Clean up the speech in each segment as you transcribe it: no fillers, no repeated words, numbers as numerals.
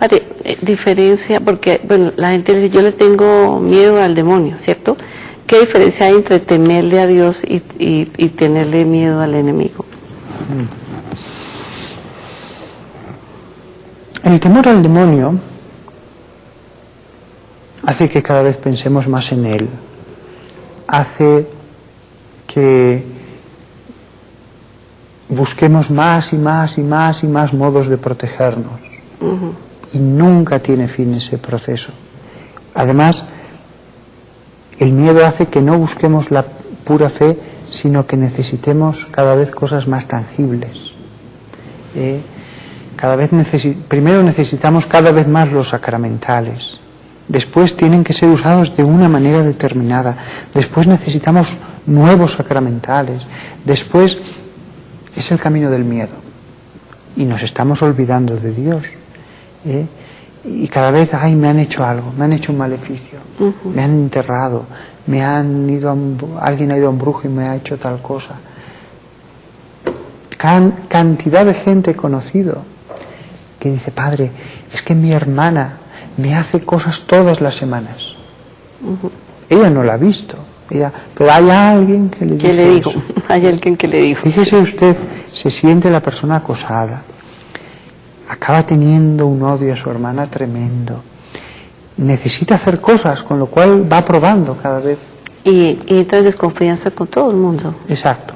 Padre, diferencia, porque bueno, la gente dice, yo le tengo miedo al demonio, ¿cierto? ¿Qué diferencia hay entre temerle a Dios y tenerle miedo al enemigo? El temor al demonio hace que cada vez pensemos más en él, hace que busquemos más y más y más y más modos de protegernos. Y nunca tiene fin ese proceso. Además, el miedo hace que no busquemos la pura fe, sino que necesitemos cada vez cosas más tangibles. Primero necesitamos cada vez más los sacramentales. Después tienen que ser usados de una manera determinada. Después necesitamos nuevos sacramentales. Después es el camino del miedo. Y nos estamos olvidando de Dios. Y cada vez, me han hecho algo, me han hecho un maleficio, me han enterrado, alguien ha ido a un brujo y me ha hecho tal cosa. Cantidad de gente he conocido que dice, padre, es que mi hermana me hace cosas todas las semanas. Ella no la ha visto, pero hay alguien que le dice eso. Hay alguien que le dijo. Fíjese usted, se siente la persona acosada, acaba teniendo un odio a su hermana tremendo, necesita hacer cosas, con lo cual va probando cada vez. Y entra en desconfianza con todo el mundo. Exacto.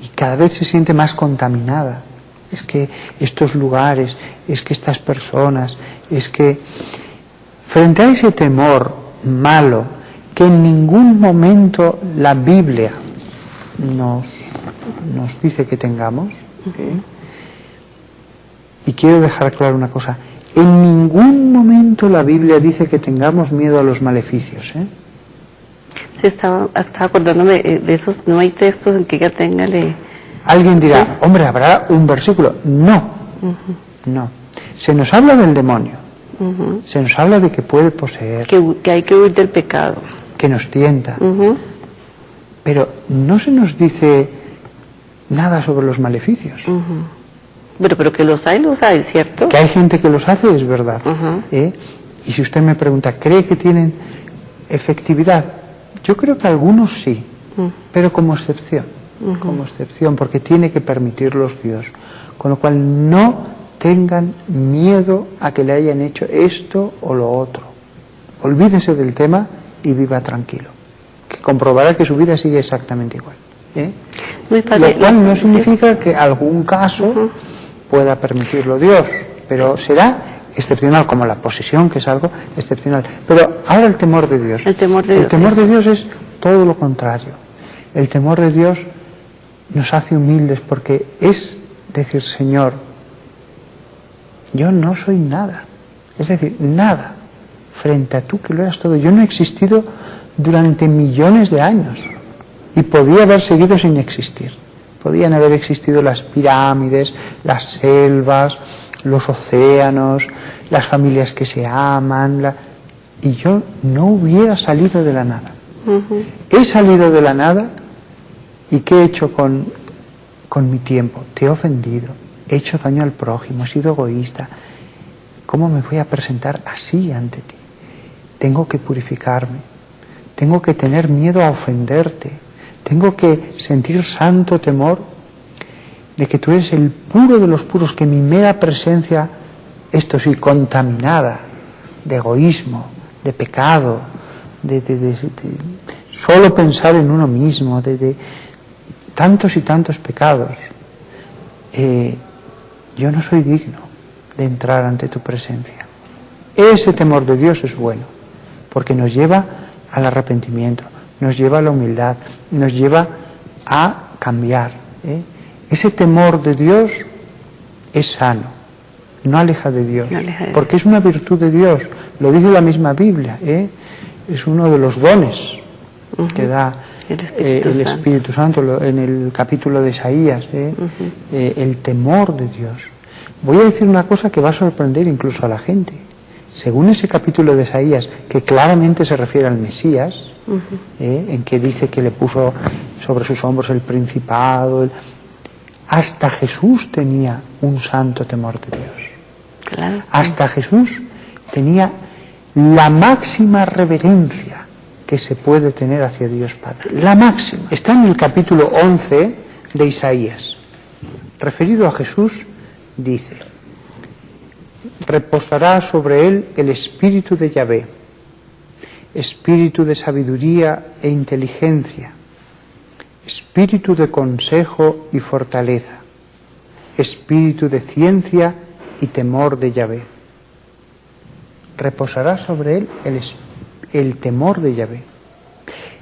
Y cada vez se siente más contaminada. Es que estos lugares, es que estas personas, es que frente a ese temor malo que en ningún momento la Biblia nos dice que tengamos, y quiero dejar claro una cosa, en ningún momento la Biblia dice que tengamos miedo a los maleficios. Sí, estaba acordándome de esos, no hay textos en que ella tenga Alguien dirá, ¿sí? Hombre, ¿habrá un versículo? No, no. Se nos habla del demonio, se nos habla de que puede poseer, que hay que huir del pecado, que nos tienta, pero no se nos dice nada sobre los maleficios. Pero que los hay, ¿cierto? Que hay gente que los hace, es verdad. Y si usted me pregunta, ¿cree que tienen efectividad? Yo creo que algunos sí, pero como excepción. Como excepción, porque tiene que permitirlos Dios. Con lo cual no tengan miedo a que le hayan hecho esto o lo otro. Olvídese del tema y viva tranquilo, que comprobará que su vida sigue exactamente igual. Lo cual no significa que algún caso pueda permitirlo Dios, pero será excepcional, como la posesión, que es algo excepcional. Pero ahora el temor de Dios. El temor de Dios es todo lo contrario. El temor de Dios nos hace humildes, porque es decir, Señor, yo no soy nada, es decir, nada frente a tú que lo eras todo. Yo no he existido durante millones de años y podía haber seguido sin existir. Podían haber existido las pirámides, las selvas, los océanos, las familias que se aman, y yo no hubiera salido de la nada. He salido de la nada. ¿Y qué he hecho con mi tiempo? Te he ofendido, he hecho daño al prójimo, he sido egoísta. ¿Cómo me voy a presentar así ante ti? Tengo que purificarme, tengo que tener miedo a ofenderte, tengo que sentir santo temor de que tú eres el puro de los puros, que mi mera presencia, esto sí, contaminada de egoísmo, de pecado, de solo pensar en uno mismo, de tantos y tantos pecados, yo no soy digno de entrar ante tu presencia. Ese temor de Dios es bueno, porque nos lleva al arrepentimiento, nos lleva a la humildad, nos lleva a cambiar. Ese temor de Dios es sano, no aleja de Dios, porque es una virtud de Dios, lo dice la misma Biblia, es uno de los dones que da el Espíritu Santo en el capítulo de Isaías, el temor de Dios. Voy a decir una cosa que va a sorprender incluso a la gente. Según ese capítulo de Isaías, que claramente se refiere al Mesías, en que dice que le puso sobre sus hombros el principado, hasta Jesús tenía un santo temor de Dios. Claro. Hasta Jesús tenía la máxima reverencia que se puede tener hacia Dios Padre. La máxima. Está en el capítulo 11 de Isaías. Referido a Jesús, dice: reposará sobre él el espíritu de Yahvé, espíritu de sabiduría e inteligencia, espíritu de consejo y fortaleza, espíritu de ciencia y temor de Yahvé. Reposará sobre él el temor de Yahvé.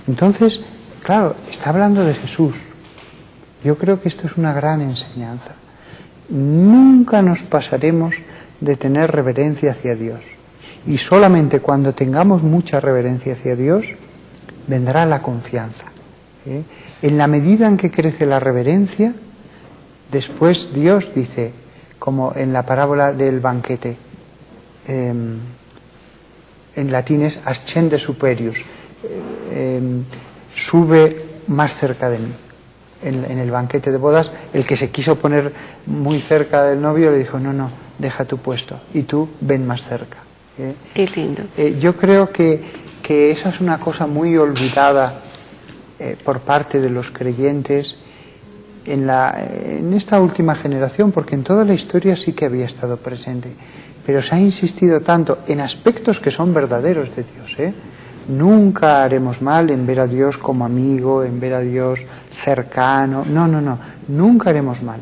Entonces, claro, está hablando de Jesús. Yo creo que esto es una gran enseñanza. Nunca nos pasaremos de tener reverencia hacia Dios. Y solamente cuando tengamos mucha reverencia hacia Dios, vendrá la confianza. En la medida en que crece la reverencia, después Dios dice, como en la parábola del banquete, en latín es ascende superius, sube más cerca de mí. En el banquete de bodas, el que se quiso poner muy cerca del novio le dijo, no, deja tu puesto y tú ven más cerca. Qué lindo. Yo creo que esa es una cosa muy olvidada por parte de los creyentes en esta última generación, porque en toda la historia sí que había estado presente, pero se ha insistido tanto en aspectos que son verdaderos de Dios, Nunca haremos mal en ver a Dios como amigo, en ver a Dios cercano. No, nunca haremos mal.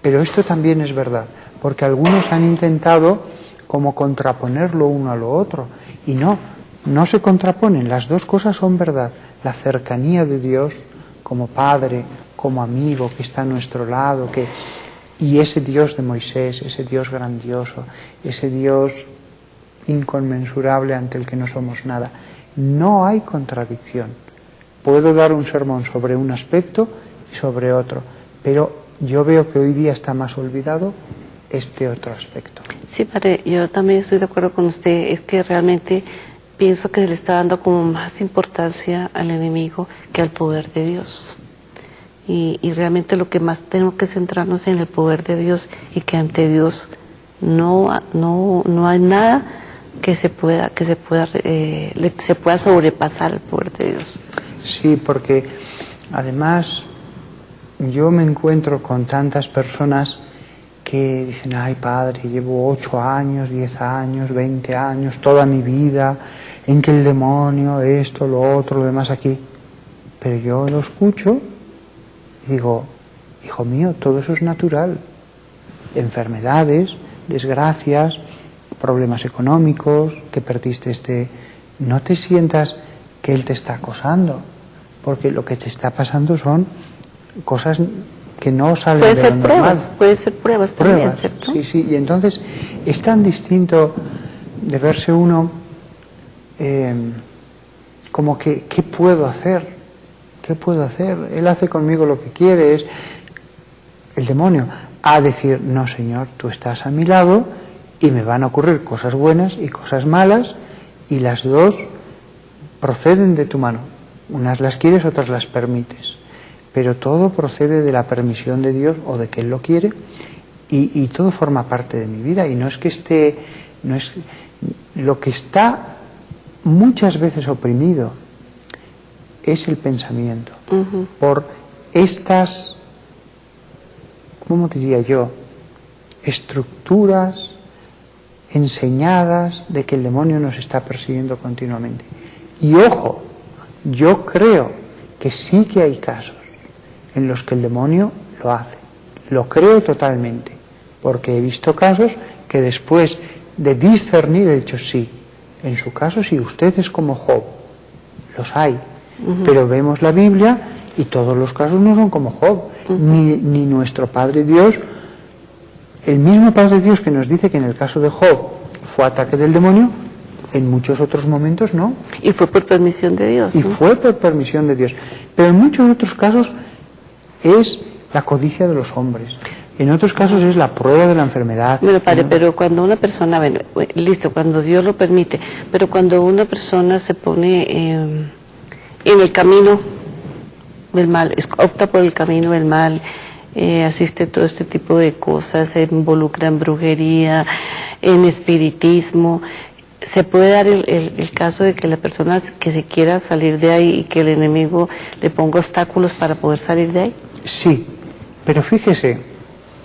Pero esto también es verdad, porque algunos han intentado como contraponerlo uno a lo otro. Y no se contraponen, las dos cosas son verdad. La cercanía de Dios como Padre, como amigo, que está a nuestro lado, y ese Dios de Moisés, ese Dios grandioso, ese Dios inconmensurable ante el que no somos nada. No hay contradicción. Puedo dar un sermón sobre un aspecto y sobre otro, pero yo veo que hoy día está más olvidado este otro aspecto. Sí, padre, yo también estoy de acuerdo con usted. Es que realmente pienso que se le está dando como más importancia al enemigo que al poder de Dios. Y realmente lo que más tenemos que centrarnos en el poder de Dios, y que ante Dios no hay nada que se pueda sobrepasar el poder de Dios. Sí, porque además yo me encuentro con tantas personas que dicen, ay padre, llevo 8 años, 10 años, 20 años, toda mi vida, en que el demonio, esto, lo otro, lo demás aquí. Pero yo lo escucho y digo, hijo mío, todo eso es natural. Enfermedades, desgracias, problemas económicos, que perdiste no te sientas que él te está acosando, porque lo que te está pasando son cosas que no salen de lo normal. Puede ser pruebas también, ¿cierto? Sí, y entonces es tan distinto de verse uno como que, ¿qué puedo hacer? ¿Qué puedo hacer? Él hace conmigo lo que quiere, es el demonio. A decir, no Señor, tú estás a mi lado y me van a ocurrir cosas buenas y cosas malas, y las dos proceden de tu mano. Unas las quieres, otras las permites. Pero todo procede de la permisión de Dios o de que Él lo quiere, y todo forma parte de mi vida. Y no es que lo que está muchas veces oprimido es el pensamiento. Por estas, ¿cómo diría yo?, estructuras enseñadas de que el demonio nos está persiguiendo continuamente. Y ojo, yo creo que sí que hay casos en los que el demonio lo hace. Lo creo totalmente, porque he visto casos que después de discernir he dicho, sí, en su caso sí, usted es como Job. Los hay, pero vemos la Biblia y todos los casos no son como Job, ni nuestro Padre Dios. El mismo Padre Dios que nos dice que en el caso de Job fue ataque del demonio, en muchos otros momentos no. Y fue por permisión de Dios. Y fue por permisión de Dios. Pero en muchos otros casos es la codicia de los hombres. En otros casos es la prueba de la enfermedad. Bueno, padre, pero cuando una persona, listo, cuando Dios lo permite, pero cuando una persona se pone en el camino del mal, opta por el camino del mal, asiste a todo este tipo de cosas, se involucra en brujería, en espiritismo. ¿Se puede dar el caso de que la persona que se quiera salir de ahí y que el enemigo le ponga obstáculos para poder salir de ahí? Sí, pero fíjese,